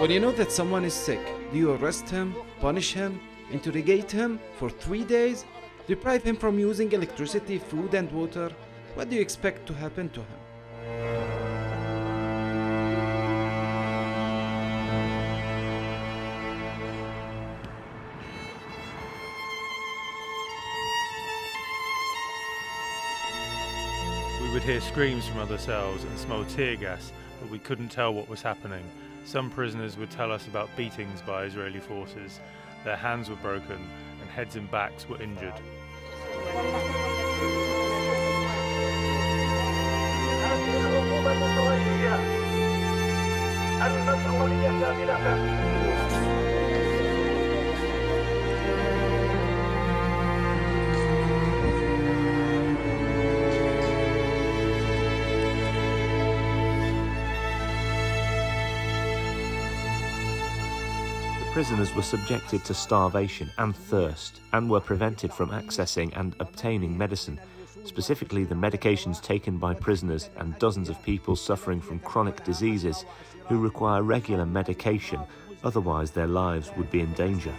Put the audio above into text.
When you know that someone is sick, do you arrest him, punish him, interrogate him for 3 days, deprive him from using electricity, food and water? What do you expect to happen to him? We would hear screams from other cells and smell tear gas, but we couldn't tell what was happening. Some prisoners would tell us about beatings by Israeli forces. Their hands were broken and heads and backs were injured. Prisoners were subjected to starvation and thirst and were prevented from accessing and obtaining medicine, specifically the medications taken by prisoners and dozens of people suffering from chronic diseases who require regular medication, otherwise their lives would be in danger.